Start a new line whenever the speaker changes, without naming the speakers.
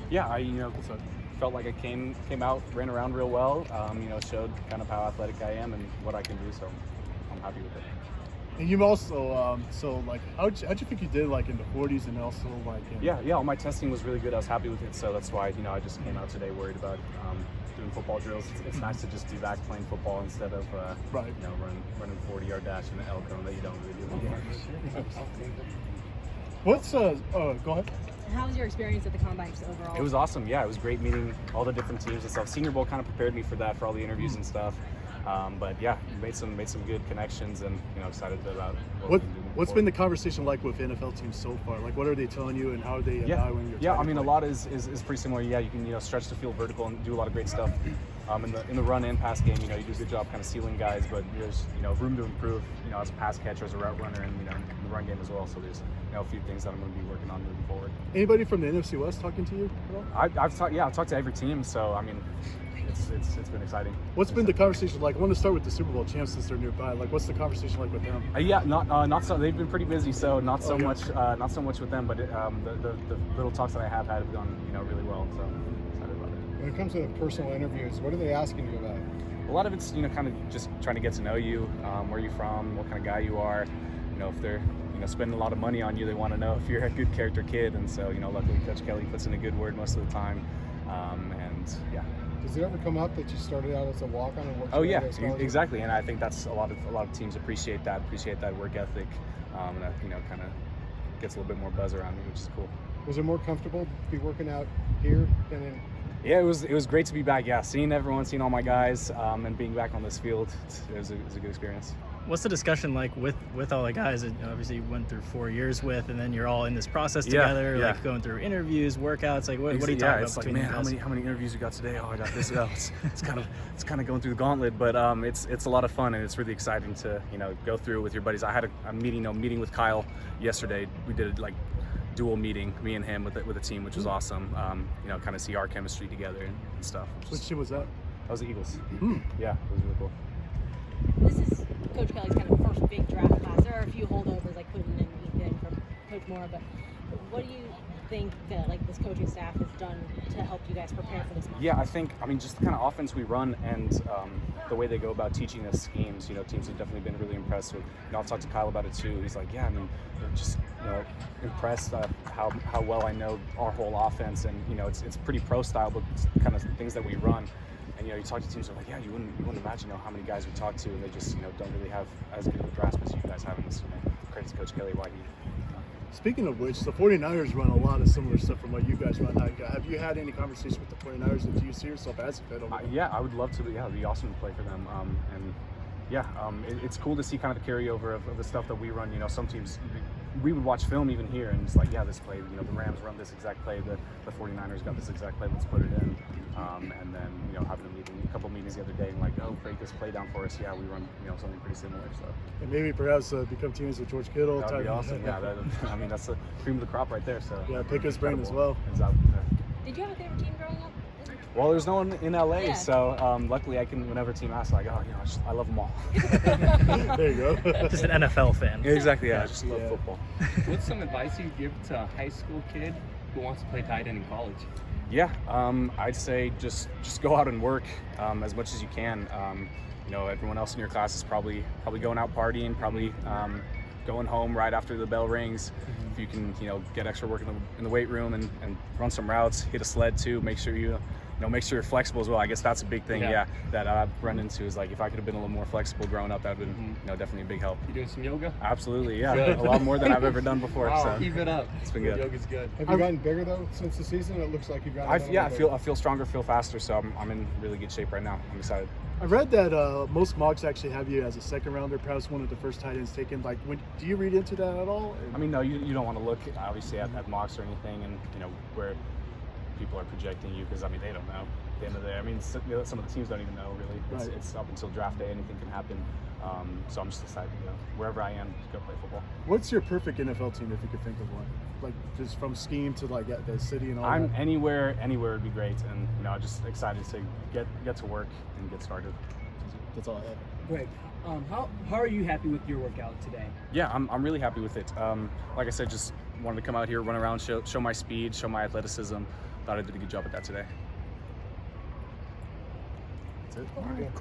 Yeah, felt like I came out, ran around real well. Showed kind of how athletic I am and what I can do. So I'm happy with it.
And you also, how'd you think you did like in the 40s and also like in...
All my testing was really good. I was happy with it, so that's why I just came out today worried about doing football drills. It's nice to just be back playing football instead of running 40-yard dash in the L cone that you don't really do anymore.
Go ahead.
How was your experience at the Combine just overall?
It was awesome. Yeah, it was great meeting all the different teams and stuff. Senior Bowl kind of prepared me for that, for all the interviews and stuff. But yeah, made some good connections, and excited about
what's been the conversation like with NFL teams so far? Like, what are they telling you, and how are they evaluating your?
Yeah, a lot is pretty similar. Yeah, you can stretch the field vertical and do a lot of great stuff. In the run and pass game, you do a good job kind of sealing guys, but there's room to improve. As a pass catcher, as a route runner, and in the run game as well. So there's a few things that I'm going to be working on moving forward.
Anybody from the NFC West talking to you at all?
I've talked to every team. So it's been exciting.
What's been the conversation like? I want to start with the Super Bowl champs since they're nearby. Like, what's the conversation like with them?
Not so. They've been pretty busy, so not so much with them. But the little talks that I have had have gone really well. So excited about it.
When it comes to the personal interviews, what are they asking you about?
A lot of it's kind of just trying to get to know you, where you're from, what kind of guy you are. If they're spending a lot of money on you, they want to know if you're a good character kid. And so luckily Coach Kelly puts in a good word most of the time.
Does it ever come up that you started out as a walk-on and worked?
Oh yeah, exactly. And I think that's a lot of teams appreciate that work ethic, and that kind of gets a little bit more buzz around me, which is cool.
Was it more comfortable to be working out here than in?
Yeah, it was great to be back. Yeah, seeing everyone, seeing all my guys, and being back on this field, it was a good experience.
What's the discussion like with all the guys that obviously you went through 4 years with, and then you're all in this process together, like going through interviews, workouts, like what are you talking about?
It's like, man, how many interviews you got today? Oh, I got this. It's kind of going through the gauntlet, but it's a lot of fun, and it's really exciting to go through with your buddies. I had a meeting with Kyle yesterday. We did like dual meeting, me and him with a team, which was awesome. Kind of see our chemistry together and stuff.
Which team was that?
That was the Eagles. Yeah, it was really cool.
This is Coach Kelly's kind of first big draft class. There are a few holdovers like Quinton and Ethan from Coach Moore, but what do you think that this coaching staff has done to help you guys prepare for this moment?
Yeah, I think just the kind of offense we run and the way they go about teaching us schemes. Teams have definitely been really impressed with. I've talked to Kyle about it too. He's like, yeah, they're just impressed how well I know our whole offense, and it's pretty pro style, but it's kind of things that we run. And you talk to teams that are like, yeah, you wouldn't imagine how many guys we talk to, and they just don't really have as good of a grasp as you guys have. And this, credit to Coach Kelly why he.
Speaking of which, the 49ers run a lot of similar stuff from what you guys run. Have you had any conversation with the 49ers, and do you see yourself as a fit over them?
Yeah, I would love to. Yeah, it'd be awesome to play for them. It's cool to see kind of the carryover of the stuff that we run. Some teams, we would watch film even here, and it's like, yeah, this play, the Rams run this exact play, the 49ers got this exact play, let's put it in. And then, having a couple meetings the other day and like, oh, break this play down for us. Yeah, we run, something pretty similar. So.
And maybe perhaps become teams with George Kittle.
That would be awesome. Yeah, that's the cream of the crop right there. So
yeah, pick his brain as well.
Exactly.
Did you have a favorite team growing up?
Well, there's no one in LA, so luckily I can, whenever a team asks, like, oh, I love them all.
There you go.
Just an NFL fan.
Yeah, exactly, yeah, I just love football.
What's some advice you give to a high school kid who wants to play tight end in college?
Yeah, I'd say just go out and work as much as you can. Everyone else in your class is probably going out partying, probably going home right after the bell rings. If you can, get extra work in the weight room and run some routes, hit a sled too. Make sure make sure you're flexible as well. I guess that's a big thing, that I've run into is like if I could have been a little more flexible growing up, that would have been definitely a big help.
You doing some yoga?
Absolutely, yeah. Good. A lot more than I've ever done before.
Wow,
so
keep it up.
It's been good.
Yoga's good.
Have you gotten bigger though since the season? It looks like you've gotten.
I feel stronger, feel faster. So I'm in really good shape right now. I'm excited.
I read that most mocks actually have you as a second rounder, perhaps one of the first tight ends taken. Like, do you read into that at all?
No, you don't want to look obviously at mocks or anything, and where people are projecting you because they don't know. At the end of the day, some of the teams don't even know really. It's up until draft day, anything can happen. So I'm just excited to go wherever I am to go play football.
What's your perfect NFL team if you could think of one? Like just from scheme to like the city and all that?
Anywhere would be great, and I'm just excited to get to work and get started.
That's all I have.
Greg, how are you happy with your workout today?
Yeah, I'm really happy with it. Like I said, just wanted to come out here, run around, show my speed, show my athleticism. thought I did a good job at that today.
That's it.